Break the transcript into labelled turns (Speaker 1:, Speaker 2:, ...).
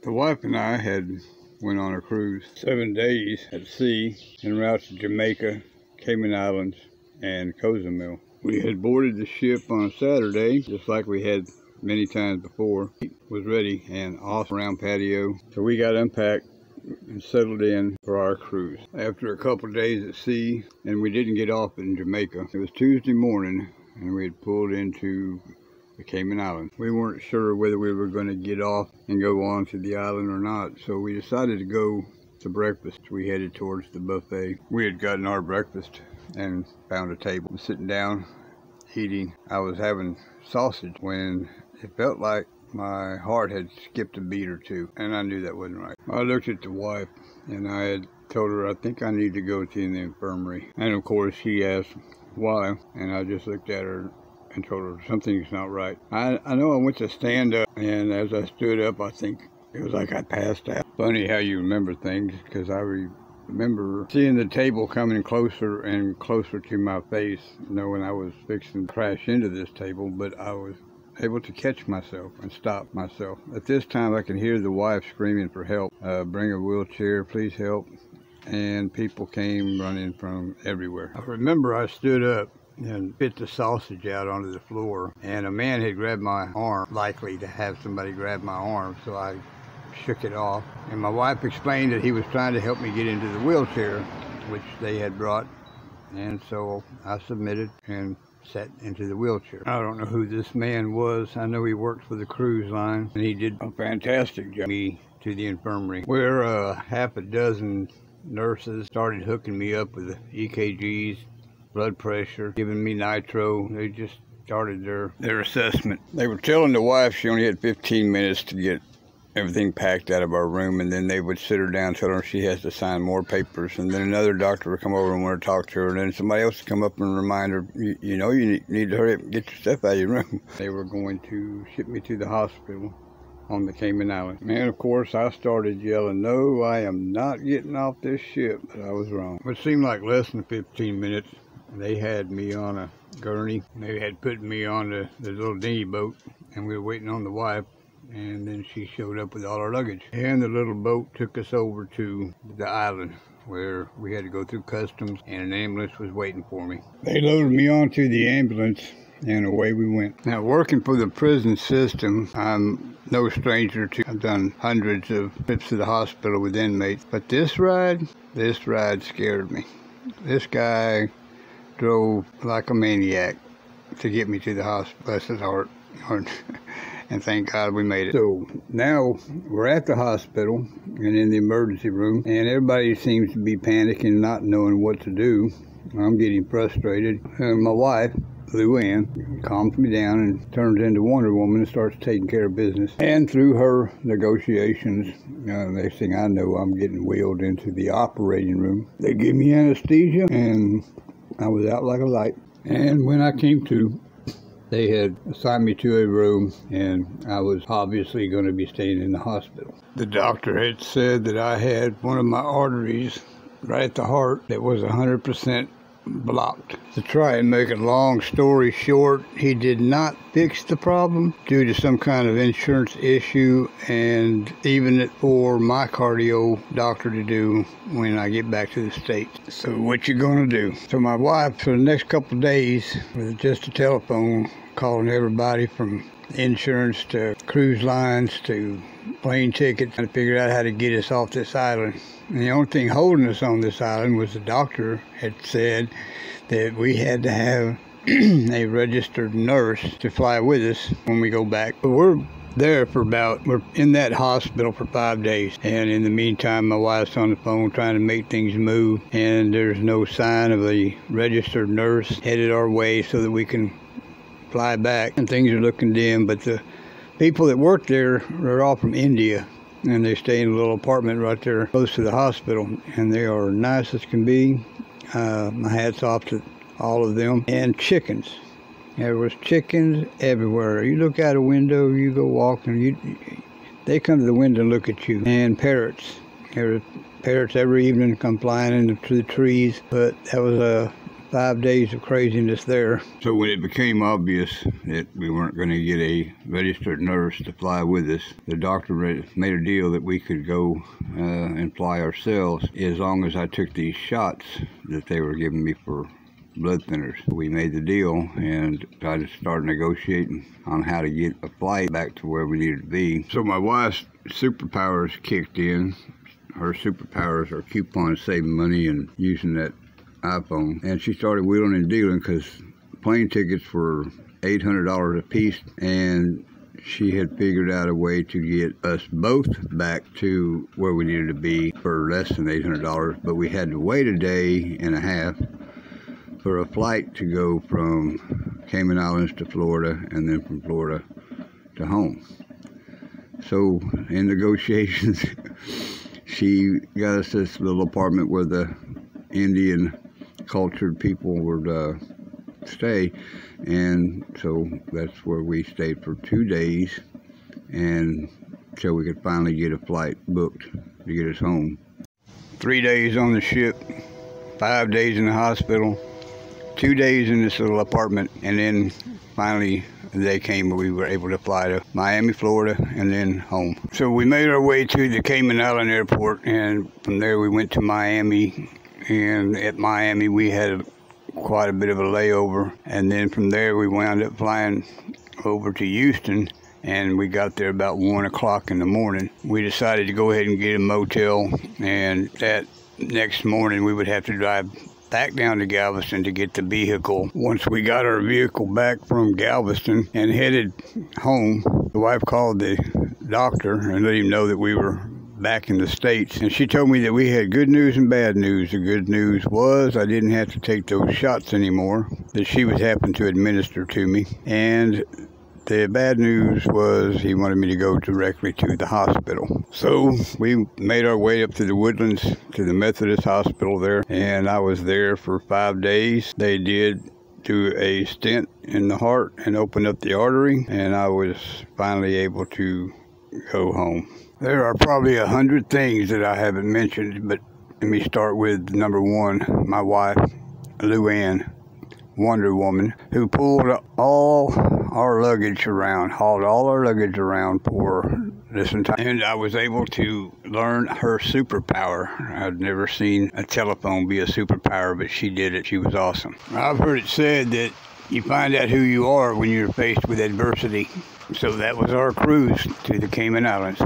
Speaker 1: The wife and I had went on a cruise, 7 days at sea, en route to Jamaica, Cayman Islands, and Cozumel. We had boarded the ship on Saturday, just like we had many times before. It was ready and off around patio, so we got unpacked and settled in for our cruise. After a couple of days at sea, and we didn't get off in Jamaica. It was Tuesday morning, and we had pulled into the Cayman Islands. We weren't sure whether we were going to get off and go on to the island or not, so we decided to go to breakfast. We headed towards the buffet. We had gotten our breakfast and found a table, sitting down, eating. I was having sausage when it felt like my heart had skipped a beat or two, and I knew that wasn't right. I looked at the wife, and I had told her I think I need to go to the infirmary. And of course she asked why, and I just looked at her and told her something's not right. I know I went to stand up, and as I stood up, I think it was like I passed out. Funny how you remember things, because I remember seeing the table coming closer and closer to my face, knowing I was fixing to crash into this table, but I was able to catch myself and stop myself. At this time, I could hear the wife screaming for help. Bring a wheelchair, please help. And people came running from everywhere. I remember I stood up and spit the sausage out onto the floor, and a man had grabbed my arm, likely to have somebody grab my arm, so I shook it off. And my wife explained that he was trying to help me get into the wheelchair, which they had brought, and so I submitted and sat into the wheelchair. I don't know who this man was. I know he worked for the cruise line, and he did a fantastic job. Me to the infirmary, where half a dozen nurses started hooking me up with the EKGs, blood pressure, giving me nitro. They just started their assessment. They were telling the wife she only had 15 minutes to get everything packed out of our room, and then they would sit her down, tell her she has to sign more papers, and then another doctor would come over and want to talk to her, and then somebody else would come up and remind her, you know, you need to hurry up and get your stuff out of your room. They were going to ship me to the hospital on the Cayman Islands. And of course I started yelling, no, I am not getting off this ship, but I was wrong. It seemed like less than 15 minutes. They had me on a gurney. They had put me on the little dinghy boat, and we were waiting on the wife, and then she showed up with all our luggage. And the little boat took us over to the island, where we had to go through customs, and an ambulance was waiting for me. They loaded me onto the ambulance, and away we went. Now, working for the prison system, I'm no stranger to, I've done hundreds of trips to the hospital with inmates, but this ride scared me. This guy drove like a maniac to get me to the hospital. Bless his heart. And thank God we made it. So now we're at the hospital and in the emergency room, and everybody seems to be panicking, not knowing what to do. I'm getting frustrated. And my wife, Lou Ann, calms me down and turns into Wonder Woman and starts taking care of business. And through her negotiations, next thing I know, I'm getting wheeled into the operating room. They give me anesthesia, and I was out like a light. And when I came to, they had assigned me to a room, and I was obviously going to be staying in the hospital. The doctor had said that I had one of my arteries right at the heart that was 100% blocked. To try and make a long story short, he did not fix the problem due to some kind of insurance issue, and even it for my cardio doctor to do when I get back to the States. So what you gonna do? So my wife, for the next couple of days, with just a telephone, calling everybody from insurance to cruise lines to plane tickets, and figured out how to get us off this island. And the only thing holding us on this island was the doctor had said that we had to have a registered nurse to fly with us when we go back. But we're there for we're in that hospital for 5 days. And in the meantime, my wife's on the phone trying to make things move, and there's no sign of a registered nurse headed our way so that we can fly back. And things are looking dim, but the people that work there are all from India, and they stay in a little apartment right there close to the hospital, and they are nice as can be. My hat's off to all of them. And chickens. There was chickens everywhere. You look out a window, you go walking, they come to the window and look at you. And parrots. There were parrots every evening come flying into the trees, but that was 5 days of craziness there. So when it became obvious that we weren't going to get a registered nurse to fly with us, the doctor made a deal that we could go and fly ourselves as long as I took these shots that they were giving me for blood thinners. We made the deal and tried to start negotiating on how to get a flight back to where we needed to be. So my wife's superpowers kicked in. Her superpowers are coupons, saving money, and using that iPhone. And she started wheeling and dealing because plane tickets were $800 a piece, and she had figured out a way to get us both back to where we needed to be for less than $800, but we had to wait a day and a half for a flight to go from Cayman Islands to Florida, and then from Florida to home. So in negotiations, she got us this little apartment where the Indian cultured people would stay, and so that's where we stayed for 2 days, and so we could finally get a flight booked to get us home. 3 days on the ship, 5 days in the hospital, 2 days in this little apartment, and then finally the day came where we were able to fly to Miami, Florida, and then home. So we made our way to the Cayman Island airport, and from there we went to Miami, and at Miami we had quite a bit of a layover, and then from there we wound up flying over to Houston, and we got there about 1 o'clock in the morning. We decided to go ahead and get a motel, and that next morning we would have to drive back down to Galveston to get the vehicle. Once we got our vehicle back from Galveston and headed home, the wife called the doctor and let him know that we were back in the States. And she told me that we had good news and bad news. The good news was I didn't have to take those shots anymore that she was having to administer to me. And the bad news was he wanted me to go directly to the hospital. So we made our way up to the Woodlands, to the Methodist hospital there, and I was there for 5 days. They did do a stent in the heart and open up the artery, and I was finally able to go home. There are probably 100 things that I haven't mentioned, but let me start with number one, my wife, Luann, Wonder Woman, who pulled all our luggage around, hauled all our luggage around for this entire, and I was able to learn her superpower. I'd never seen a telephone be a superpower, but she did it. She was awesome. I've heard it said that you find out who you are when you're faced with adversity. So that was our cruise to the Cayman Islands.